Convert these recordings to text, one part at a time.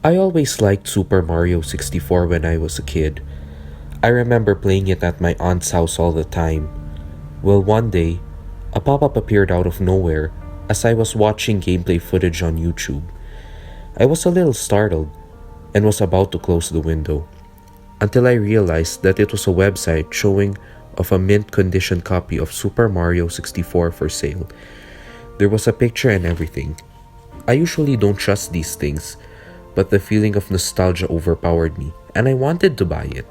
I always liked Super Mario 64 when I was a kid. I remember playing it at my aunt's house all the time. Well, one day, a pop up appeared out of nowhere as I was watching gameplay footage on YouTube. I was a little startled and was about to close the window until I realized that it was a website showing of a mint condition copy of Super Mario 64 for sale. There was a picture and everything. I usually don't trust these things, but the feeling of nostalgia overpowered me, and I wanted to buy it.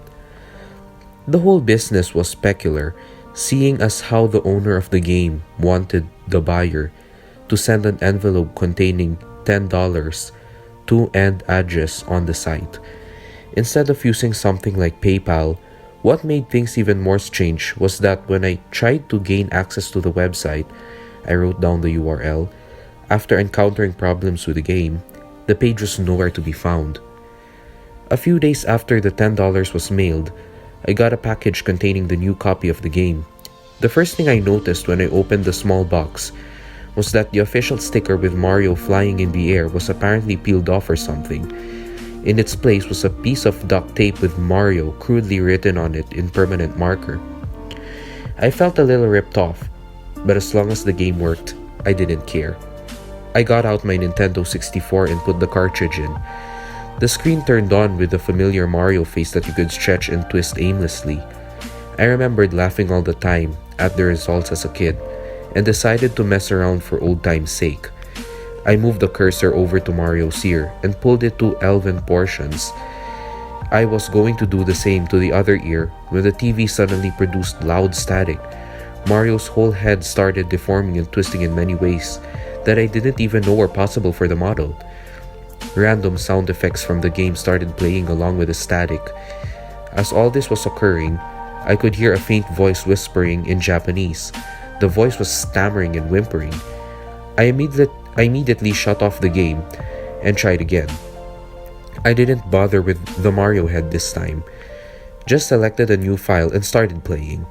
The whole business was specular, seeing as how the owner of the game wanted the buyer to send an envelope containing $10 to and address on the site. Instead of using something like PayPal, what made things even more strange was that when I tried to gain access to the website, I wrote down the URL. After encountering problems with the game, the page was nowhere to be found. A few days after the $10 was mailed, I got a package containing the new copy of the game. The first thing I noticed when I opened the small box was that the official sticker with Mario flying in the air was apparently peeled off or something. In its place was a piece of duct tape with Mario crudely written on it in permanent marker. I felt a little ripped off, but as long as the game worked, I didn't care. I got out my Nintendo 64 and put the cartridge in. The screen turned on with the familiar Mario face that you could stretch and twist aimlessly. I remembered laughing all the time at the results as a kid and decided to mess around for old time's sake. I moved the cursor over to Mario's ear and pulled it to elven portions. I was going to do the same to the other ear when the TV suddenly produced loud static. Mario's whole head started deforming and twisting in many ways that I didn't even know were possible for the model. Random sound effects from the game started playing along with the static. As all this was occurring, I could hear a faint voice whispering in Japanese. The voice was stammering and whimpering. I immediately shut off the game and tried again. I didn't bother with the Mario head this time, just selected a new file and started playing.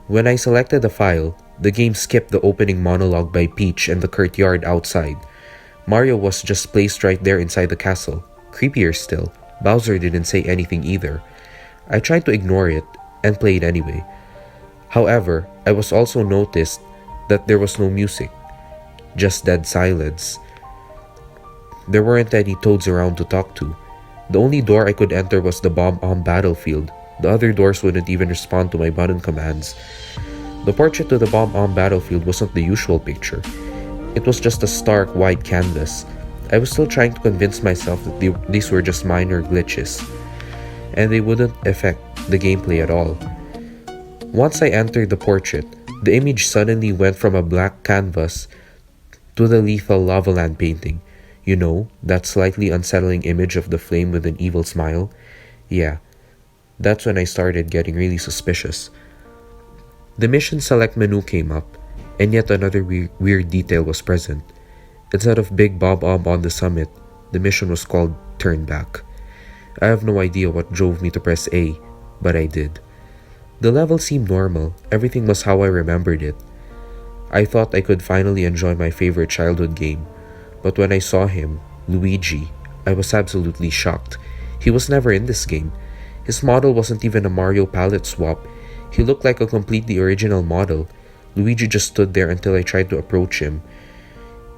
When I selected the file, the game skipped the opening monologue by Peach and the courtyard outside. Mario was just placed right there inside the castle. Creepier still, Bowser didn't say anything either. I tried to ignore it and played anyway. However, I was also noticed that there was no music, just dead silence. There weren't any toads around to talk to. The only door I could enter was the bomb-on battlefield. The other doors wouldn't even respond to my button commands. The portrait to the bomb-on battlefield wasn't the usual picture. It was just a stark white canvas. I was still trying to convince myself that these were just minor glitches, and they wouldn't affect the gameplay at all. Once I entered the portrait, the image suddenly went from a black canvas to the lethal lava land painting. You know, that slightly unsettling image of the flame with an evil smile? Yeah, that's when I started getting really suspicious. The mission select menu came up, and yet another weird detail was present. Instead of Big Bob on the summit, the mission was called Turn Back. I have no idea what drove me to press A, but I did. The level seemed normal, everything was how I remembered it. I thought I could finally enjoy my favorite childhood game, but when I saw him, Luigi, I was absolutely shocked. He was never in this game. His model wasn't even a Mario palette swap. He looked like a completely original model. Luigi just stood there until I tried to approach him.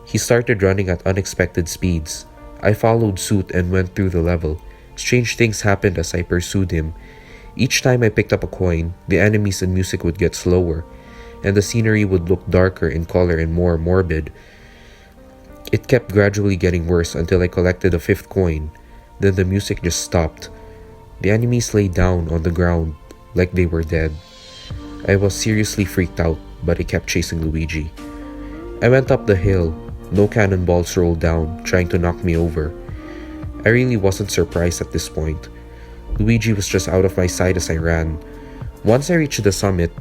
He started running at unexpected speeds. I followed suit and went through the level. Strange things happened as I pursued him. Each time I picked up a coin, the enemies and music would get slower, and the scenery would look darker in color and more morbid. It kept gradually getting worse until I collected a fifth coin. Then the music just stopped. The enemies lay down on the ground like they were dead. I was seriously freaked out, but I kept chasing Luigi. I went up the hill. No cannonballs rolled down, trying to knock me over. I really wasn't surprised at this point. Luigi was just out of my sight as I ran. Once I reached the summit,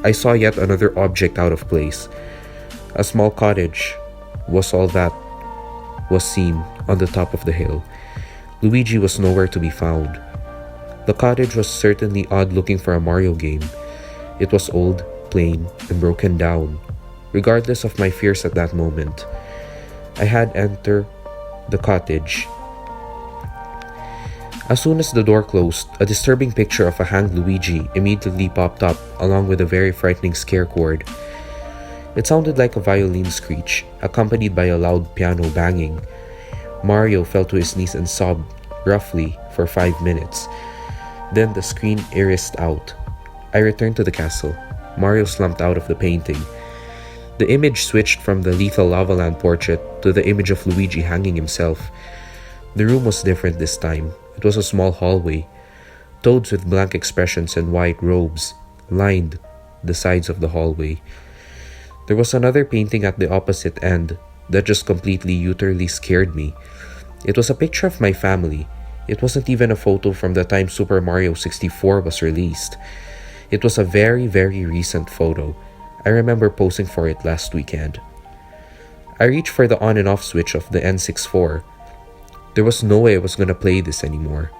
I saw yet another object out of place. A small cottage was all that was seen on the top of the hill. Luigi was nowhere to be found. The cottage was certainly odd looking for a Mario game. It was old, plain, and broken down. Regardless of my fears at that moment, I had entered the cottage As soon as the door closed, a disturbing picture of a hanged Luigi immediately popped up, along with a very frightening scare chord. It sounded like a violin screech, accompanied by a loud piano banging. Mario fell to his knees and sobbed, roughly, for 5 minutes. Then the screen erased out. I returned to the castle. Mario slumped out of the painting. The image switched from the lethal lava land portrait to the image of Luigi hanging himself. The room was different this time. It was a small hallway. Toads with blank expressions and white robes lined the sides of the hallway. There was another painting at the opposite end that just completely utterly scared me. It was a picture of my family. It wasn't even a photo from the time Super Mario 64 was released. It was a very, very recent photo. I remember posing for it last weekend. I reached for the on and off switch of the N64. There was no way I was gonna play this anymore.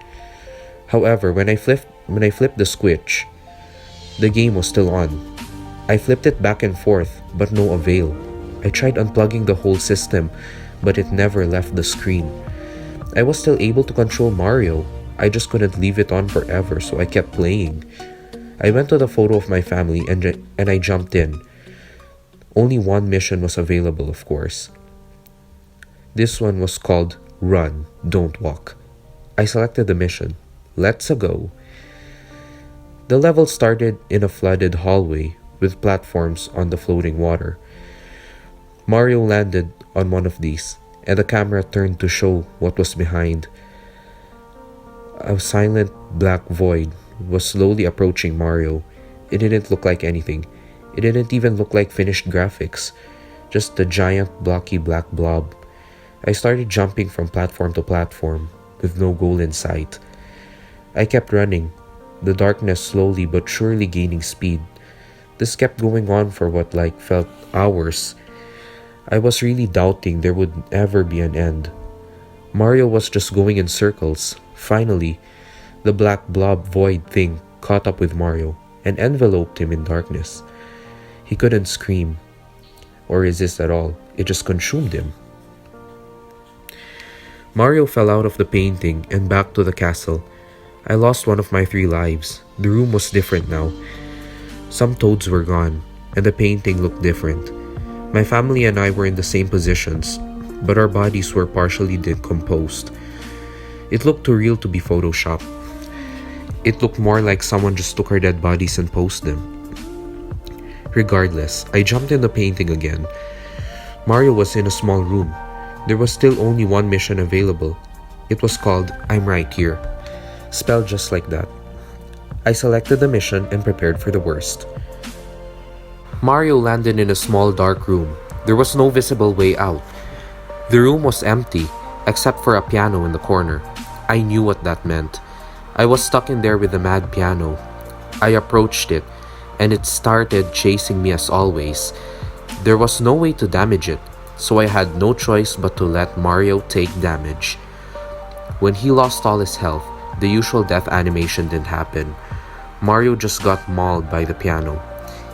However, when I flipped the switch, the game was still on. I flipped it back and forth, but no avail. I tried unplugging the whole system, but it never left the screen. I was still able to control Mario. I just couldn't leave it on forever, so I kept playing. I went to the photo of my family and I jumped in. Only one mission was available, of course. This one was called Run, Don't Walk. I selected the mission. Let's go. The level started in a flooded hallway with platforms on the floating water. Mario landed on one of these, and the camera turned to show what was behind. A silent black void was slowly approaching Mario. It didn't look like anything. It didn't even look like finished graphics. Just a giant blocky black blob. I started jumping from platform to platform, with no goal in sight. I kept running, the darkness slowly but surely gaining speed. This kept going on for what felt hours. I was really doubting there would ever be an end. Mario was just going in circles. Finally, the black blob void thing caught up with Mario and enveloped him in darkness. He couldn't scream or resist at all. It just consumed him. Mario fell out of the painting and back to the castle. I lost one of my 3 lives. The room was different now. Some toads were gone, and the painting looked different. My family and I were in the same positions, but our bodies were partially decomposed. It looked too real to be photoshopped. It looked more like someone just took our dead bodies and posed them. Regardless, I jumped in the painting again. Mario was in a small room. There was still only one mission available. It was called I'm Right Here, spelled just like that. I selected the mission and prepared for the worst. Mario landed in a small dark room. There was no visible way out. The room was empty, except for a piano in the corner. I knew what that meant. I was stuck in there with the mad piano. I approached it, and it started chasing me as always. There was no way to damage it, so I had no choice but to let Mario take damage. When he lost all his health, the usual death animation didn't happen. Mario just got mauled by the piano.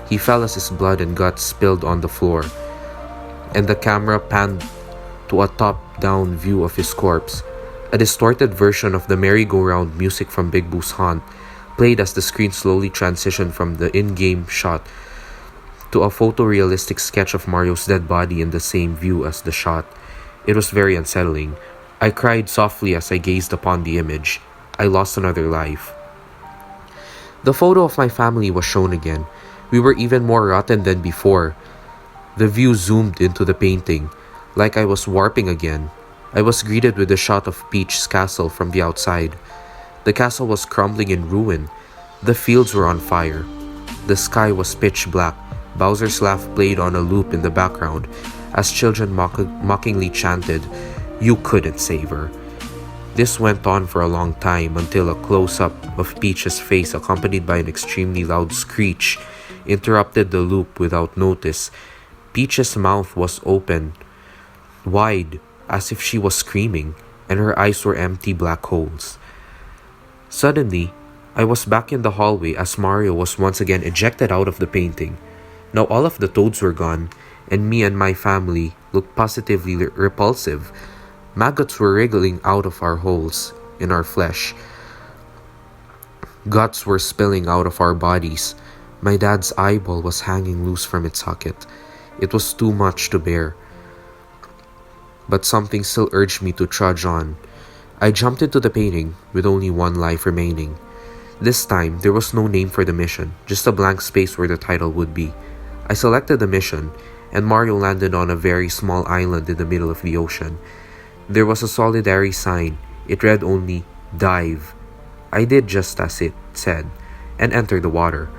He fell as his blood and guts spilled on the floor, and the camera panned to a top-down view of his corpse. A distorted version of the merry-go-round music from Big Boo's Haunt played as the screen slowly transitioned from the in-game shot to a photorealistic sketch of Mario's dead body in the same view as the shot. It was very unsettling. I cried softly as I gazed upon the image. I lost another life. The photo of my family was shown again. We were even more rotten than before. The view zoomed into the painting, like I was warping again. I was greeted with a shot of Peach's castle from the outside. The castle was crumbling in ruin. The fields were on fire. The sky was pitch black. Bowser's laugh played on a loop in the background as children mockingly chanted, "You couldn't save her." This went on for a long time until a close-up of Peach's face accompanied by an extremely loud screech interrupted the loop without notice. Peach's mouth was open, wide, as if she was screaming, and her eyes were empty black holes. Suddenly, I was back in the hallway as Mario was once again ejected out of the painting. Now all of the toads were gone, and me and my family looked positively repulsive. Maggots were wriggling out of our holes. in our flesh. Guts were spilling out of our bodies. My dad's eyeball was hanging loose from its socket. It was too much to bear. But something still urged me to trudge on. I jumped into the painting with only one life remaining. This time, there was no name for the mission, just a blank space where the title would be. I selected the mission, and Mario landed on a very small island in the middle of the ocean. There was a solitary sign. It read only, "Dive." I did just as it said, and entered the water.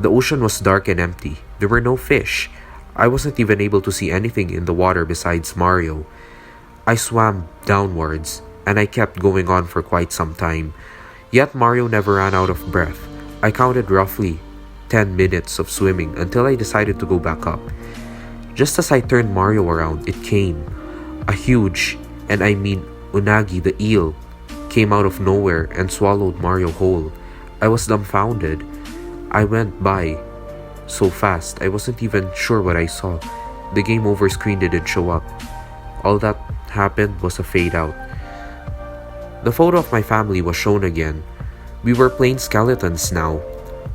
The ocean was dark and empty. There were no fish. I wasn't even able to see anything in the water besides Mario. I swam downwards, and I kept going on for quite some time. Yet Mario never ran out of breath. I counted roughly 10 minutes of swimming until I decided to go back up. Just as I turned Mario around, it came. A huge, and I mean Unagi the eel, came out of nowhere and swallowed Mario whole. I was dumbfounded. I went by so fast, I wasn't even sure what I saw. The game over screen didn't show up. All that happened was a fade out. The photo of my family was shown again. We were plain skeletons now.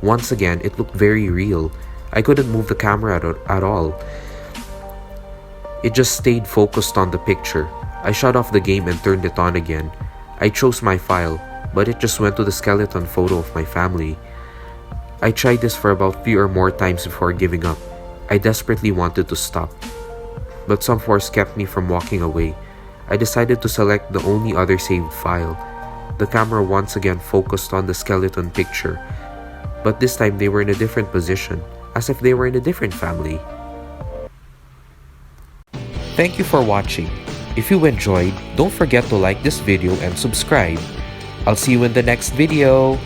Once again, it looked very real. I couldn't move the camera at all. It just stayed focused on the picture. I shut off the game and turned it on again. I chose my file, but it just went to the skeleton photo of my family. I tried this for about 3 or more times before giving up. I desperately wanted to stop, but some force kept me from walking away. I decided to select the only other saved file. The camera once again focused on the skeleton picture, but this time they were in a different position, as if they were in a different family. Thank you for watching. If you enjoyed, don't forget to like this video and subscribe. I'll see you in the next video.